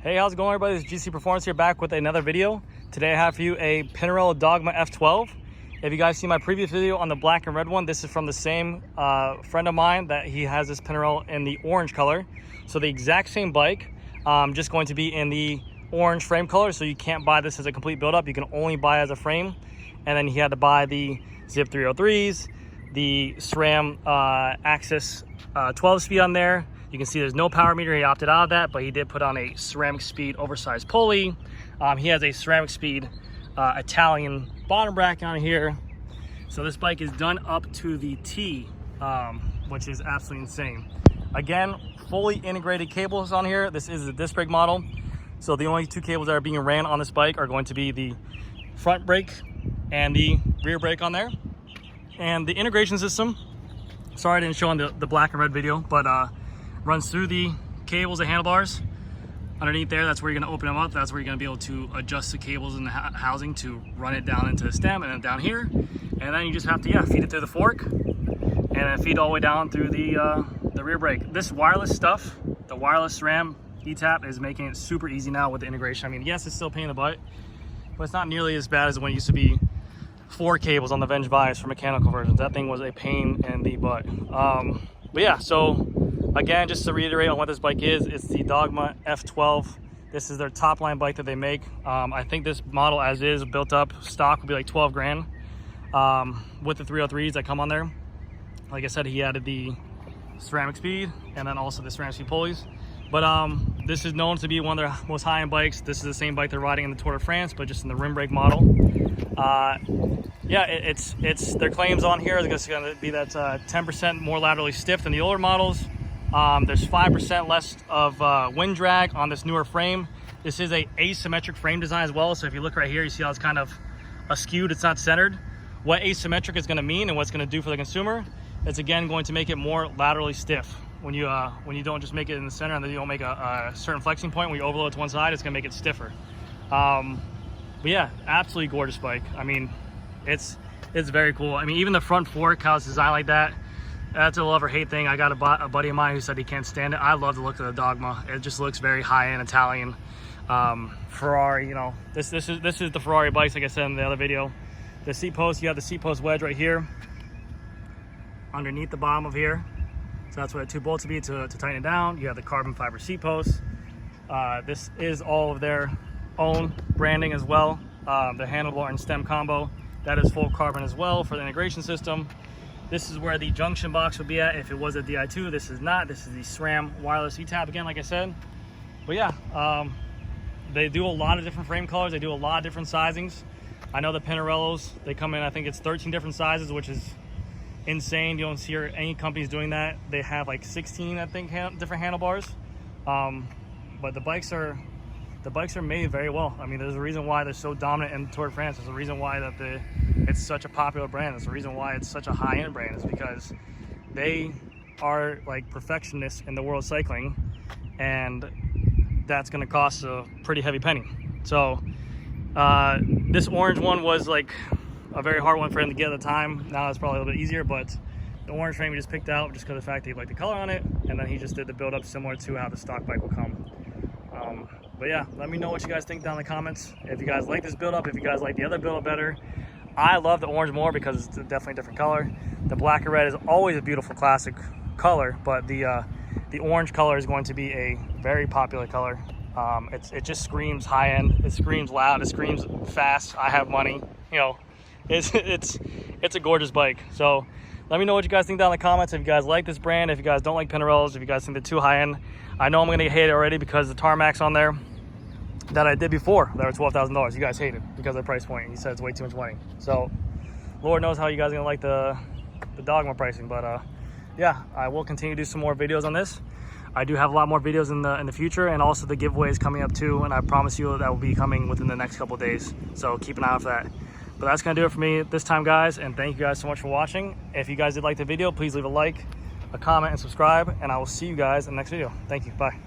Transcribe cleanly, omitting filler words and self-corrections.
Hey, how's it going, everybody? This is GC Performance here, back with another video. Today I have for you a Pinarello Dogma F12. If you guys see my previous video on the black and red one, this is from the same friend of mine that he has this Pinarello in the orange color. So the exact same bike, just going to be in the orange frame color. So you can't buy this as a complete build-up. You can only buy it as a frame. And then he had to buy the Zip 303s, the SRAM Axis 12 speed on there. You can see there's no power meter. He opted out of that, but he did put on a Ceramicspeed oversized pulley. He has a Ceramicspeed Italian bottom bracket on here. So this bike is done up to the T, which is absolutely insane. Again, fully integrated cables on here. This is a disc brake model. So the only two cables that are being ran on this bike are going to be the front brake and the rear brake on there. And the integration system, sorry I didn't show on the black and red video, but runs through the cables and handlebars. Underneath there, that's where you're going to open them up. That's where you're going to be able to adjust the cables and the housing to run it down into the stem and then down here. And then you just have to, feed it through the fork and then feed all the way down through the rear brake. This wireless stuff, the wireless SRAM E-tap, is making it super easy now with the integration. I mean, yes, it's still a pain in the butt, but it's not nearly as bad as when it used to be 4 cables on the Venge Bias for mechanical versions. That thing was a pain in the butt. But yeah, so again, just to reiterate on what this bike is, it's the Dogma F12. This is their top line bike that they make. I think this model as is, built up stock, would be like 12 grand with the 303s that come on there. Like I said, he added the Ceramicspeed and then also the Ceramicspeed pulleys. But this is known to be one of their most high-end bikes. This is the same bike they're riding in the Tour de France, but just in the rim brake model. Yeah, it's their claims on here is going to be that 10% more laterally stiff than the older models. There's 5% less of wind drag on this newer frame. This is a asymmetric frame design as well. So if you look right here, you see how it's kind of askewed, it's not centered. What asymmetric is going to mean and what's going to do for the consumer, it's again going to make it more laterally stiff. When you don't just make it in the center and then you don't make a certain flexing point, when you overload to one side, it's going to make it stiffer. But yeah, absolutely gorgeous bike. I mean, it's very cool. I mean, even the front fork, how it's designed like that, that's a love or hate thing. I got a buddy of mine who said he can't stand it. I love the look of the Dogma. It just looks very high-end Italian. Ferrari, you know, this is the Ferrari bikes, like I said in the other video. The seat post, you have the seat post wedge right here underneath the bottom of here. So that's where the 2 bolts would be to tighten it down. You have the carbon fiber seat posts. This is all of their own branding as well. The handlebar and stem combo, that is full carbon as well for the integration system. This is where the junction box would be at if it was a Di2. This is not. This is the SRAM wireless E-tap again, like I said. But yeah, they do a lot of different frame colors. They do a lot of different sizings. I know the Pinarellos, they come in, I think it's 13 different sizes, which is insane. You don't see any companies doing that. They have like 16, I think, different handlebars. But the bikes are made very well. I mean, there's a reason why they're so dominant in Tour de France. There's a reason why it's such a popular brand. There's a reason why it's such a high-end brand. Is because they are like perfectionists in the world of cycling, and that's going to cost a pretty heavy penny. So this orange one was like a very hard one for him to get at the time. Now it's probably a little bit easier, but the orange frame he just picked out just because of the fact that he liked the color on it, and then he just did the build-up similar to how the stock bike will come. But yeah, let me know what you guys think down in the comments. If you guys like this build-up, if you guys like the other build-up better. I love the orange more because it's definitely a different color. The black and red is always a beautiful classic color, but the orange color is going to be a very popular color. It just screams high-end. It screams loud. It screams fast. I have money. You know, it's a gorgeous bike. So let me know what you guys think down in the comments. If you guys like this brand, if you guys don't like Pinarellos, if you guys think they're too high-end. I know I'm going to get hated already because the tarmacs on there that I did before that were $12,000. You guys hate it because of the price point. He said it's way too much money. So Lord knows how you guys are going to like the Dogma pricing. But yeah, I will continue to do some more videos on this. I do have a lot more videos in the future, and also the giveaways coming up too, and I promise you that will be coming within the next couple days. So keep an eye out for that. But that's going to do it for me this time, guys, and thank you guys so much for watching. If you guys did like the video, please leave a like, a comment, and subscribe, and I will see you guys in the next video. Thank you. Bye.